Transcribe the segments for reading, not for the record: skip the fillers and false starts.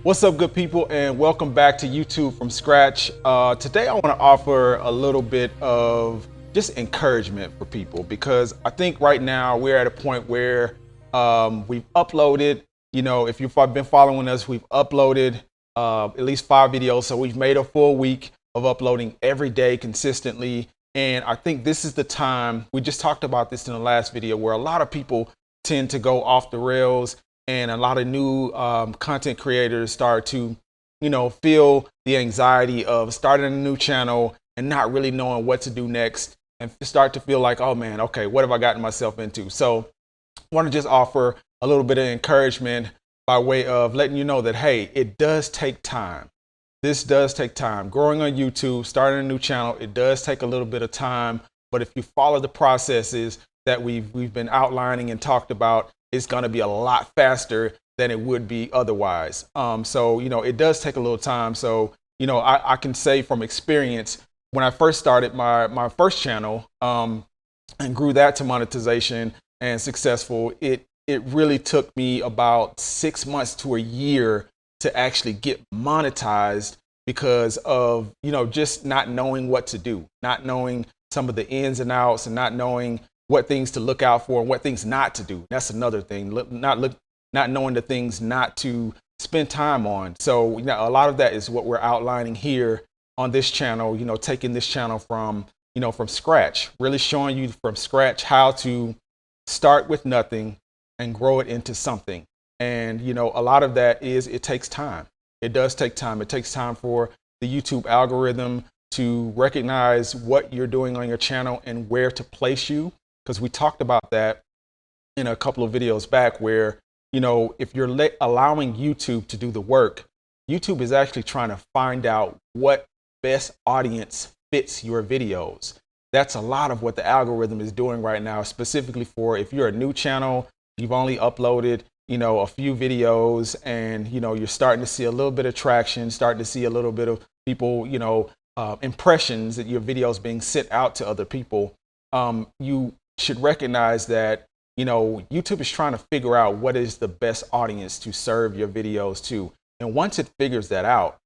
What's up, good people, and welcome back to YouTube from scratch. Today I want to offer a little bit of just encouragement for people because I think right now we're at a point where we've uploaded, if you've been following us, we've uploaded at least 5 videos. So we've made a full week of uploading every day consistently. And I think this is the time, we just talked about this in the last video, where a lot of people tend to go off the rails and a lot of new content creators start to, feel the anxiety of starting a new channel and not really knowing what to do next and start to feel like, oh man, okay, what have I gotten myself into? So I want to just offer a little bit of encouragement by way of letting you know that, hey, it does take time. This does take time. Growing on YouTube, starting a new channel, it does take a little bit of time. But if you follow the processes that we've been outlining and talked about, it's going to be a lot faster than it would be otherwise. So, it does take a little time. So, I can say from experience, when I first started my first channel and grew that to monetization and successful, it really took me about 6 months to a year to actually get monetized because of, just not knowing what to do, not knowing some of the ins and outs and not knowing what things to look out for and what things not to do. That's another thing, not knowing the things not to spend time on. So, a lot of that is what we're outlining here on this channel, taking this channel from scratch, really showing you from scratch how to start with nothing and grow it into something. And, a lot of that is it takes time. It does take time. It takes time for the YouTube algorithm to recognize what you're doing on your channel and where to place you. Because we talked about that in a couple of videos back where, if you're allowing YouTube to do the work, YouTube is actually trying to find out what best audience fits your videos. That's a lot of what the algorithm is doing right now, specifically for if you're a new channel, you've only uploaded, a few videos and, you're starting to see a little bit of traction, starting to see a little bit of people, impressions that your videos being sent out to other people. You should recognize that, YouTube is trying to figure out what is the best audience to serve your videos to. And once it figures that out,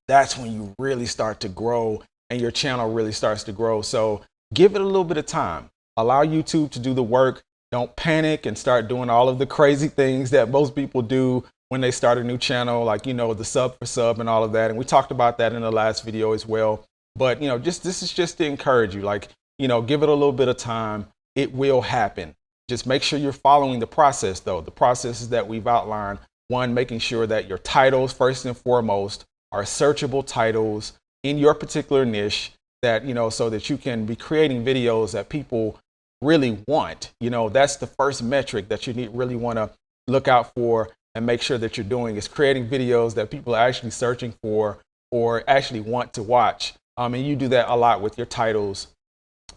that's when you really start to grow and your channel really starts to grow. So give it a little bit of time. Allow YouTube to do the work. Don't panic and start doing all of the crazy things that most people do when they start a new channel, like, the sub for sub and all of that. And we talked about that in the last video as well. But, this is just to encourage you, like, give it a little bit of time. It will happen. Just make sure you're following the process, though. The processes that we've outlined. One, making sure that your titles, first and foremost, are searchable titles in your particular niche that, so that you can be creating videos that people really want. That's the first metric that you really want to look out for and make sure that you're doing is creating videos that people are actually searching for or actually want to watch. And you do that a lot with your titles.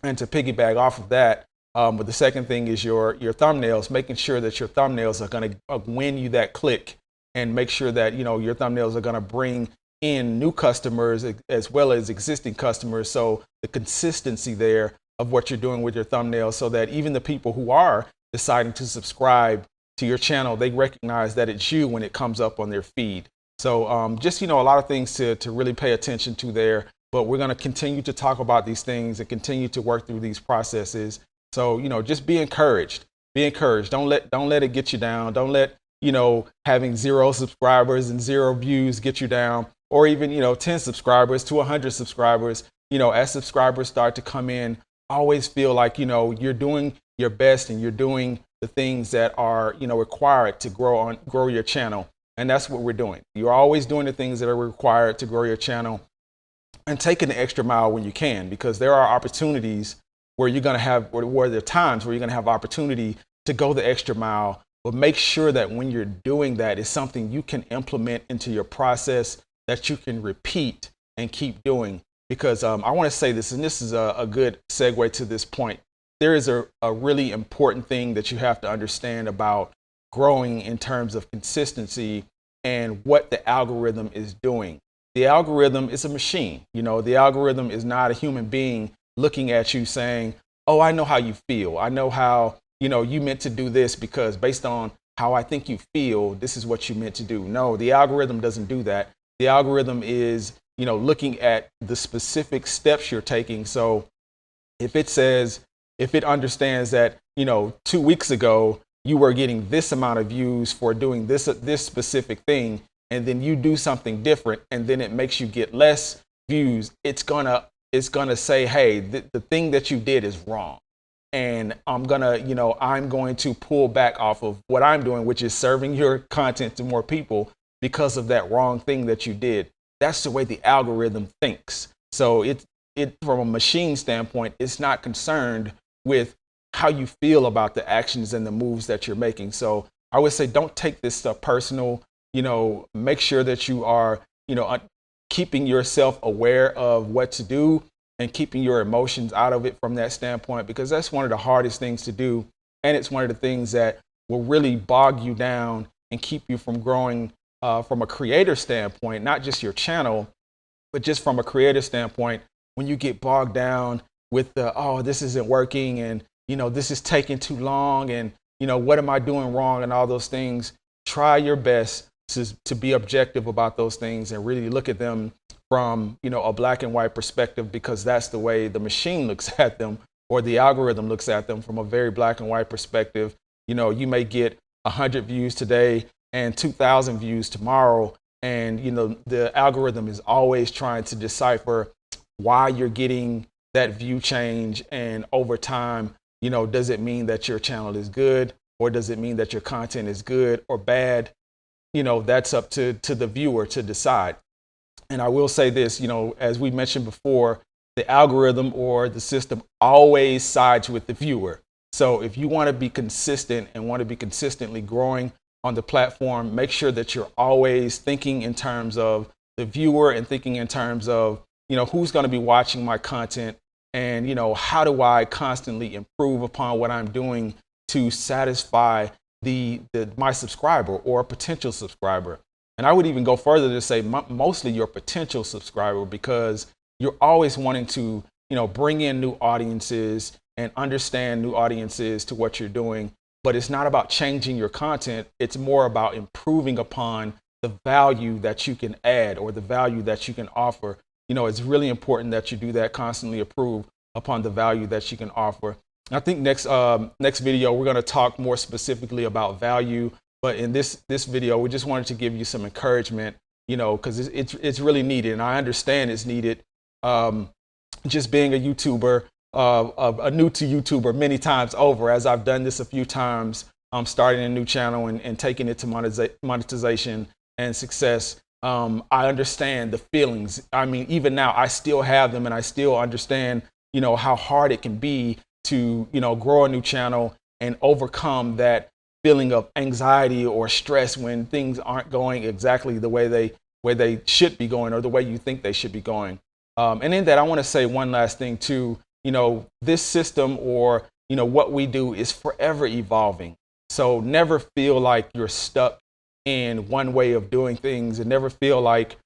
And to piggyback off of that, but the second thing is your thumbnails, making sure that your thumbnails are going to win you that click and make sure that, your thumbnails are going to bring in new customers as well as existing customers. So the consistency there of what you're doing with your thumbnails so that even the people who are deciding to subscribe to your channel, they recognize that it's you when it comes up on their feed. So just, a lot of things to really pay attention to there. But we're going to continue to talk about these things and continue to work through these processes. So, just be encouraged. Be encouraged. Don't let it get you down. Don't let, having 0 subscribers and 0 views get you down, or even, 10 subscribers to 100 subscribers. As subscribers start to come in, always feel like, you're doing your best and you're doing the things that are, required to grow your channel. And that's what we're doing. You're always doing the things that are required to grow your channel and taking the extra mile when you can, because there are opportunities where you're going to have, where there are times where you're going to have opportunity to go the extra mile, but make sure that when you're doing that, it's something you can implement into your process that you can repeat and keep doing. Because I want to say this, and this is a good segue to this point. There is a really important thing that you have to understand about growing in terms of consistency and what the algorithm is doing. The algorithm is a machine. The algorithm is not a human being looking at you saying, oh, I know how you feel. I know how, you meant to do this because based on how I think you feel, this is what you meant to do. No, the algorithm doesn't do that. The algorithm is, looking at the specific steps you're taking. So if it understands that, 2 weeks ago, you were getting this amount of views for doing this specific thing, and then you do something different, and then it makes you get less views, it's gonna say, hey, the thing that you did is wrong. And I'm going to pull back off of what I'm doing, which is serving your content to more people because of that wrong thing that you did. That's the way the algorithm thinks. So it from a machine standpoint, it's not concerned with how you feel about the actions and the moves that you're making. So I would say, don't take this stuff personal. Make sure that you are, keeping yourself aware of what to do and keeping your emotions out of it from that standpoint, because that's one of the hardest things to do. And it's one of the things that will really bog you down and keep you from growing from a creator standpoint, not just your channel, but just from a creator standpoint. When you get bogged down with this isn't working, and, this is taking too long, and, what am I doing wrong, and all those things, try your best to be objective about those things and really look at them from, a black and white perspective, because that's the way the machine looks at them, or the algorithm looks at them, from a very black and white perspective. You may get 100 views today and 2,000 views tomorrow. And, the algorithm is always trying to decipher why you're getting that view change. And over time, does it mean that your channel is good, or does it mean that your content is good or bad? That's up to the viewer to decide. And I will say this, as we mentioned before, the algorithm or the system always sides with the viewer. So if you want to be consistent and want to be consistently growing on the platform, make sure that you're always thinking in terms of the viewer and thinking in terms of, who's going to be watching my content, and, how do I constantly improve upon what I'm doing to satisfy my subscriber or a potential subscriber. And I would even go further to say mostly your potential subscriber, because you're always wanting to, bring in new audiences and understand new audiences to what you're doing. But it's not about changing your content. It's more about improving upon the value that you can add, or the value that you can offer. It's really important that you do that, constantly improve upon the value that you can offer. I think next video, we're going to talk more specifically about value. But in this video, we just wanted to give you some encouragement, because it's really needed. And I understand it's needed. Just being a YouTuber, a new to YouTuber many times over, as I've done this a few times, starting a new channel and taking it to monetization and success. I understand the feelings. I mean, even now, I still have them, and I still understand, how hard it can be to, grow a new channel and overcome that feeling of anxiety or stress when things aren't going exactly the way they should be going, or the way you think they should be going. And in that, I want to say one last thing too. This system, or, what we do, is forever evolving. So never feel like you're stuck in one way of doing things, and never feel like,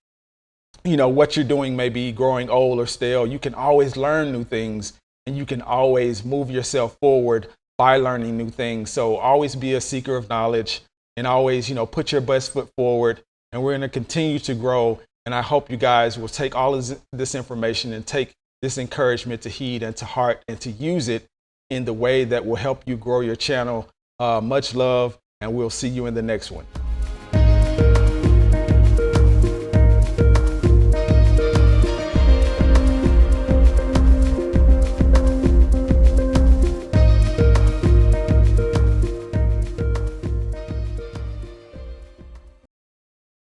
what you're doing may be growing old or stale. You can always learn new things, and you can always move yourself forward by learning new things. So always be a seeker of knowledge, and always, put your best foot forward. And we're going to continue to grow. And I hope you guys will take all of this information and take this encouragement to heed and to heart, and to use it in the way that will help you grow your channel. Much love, and we'll see you in the next one.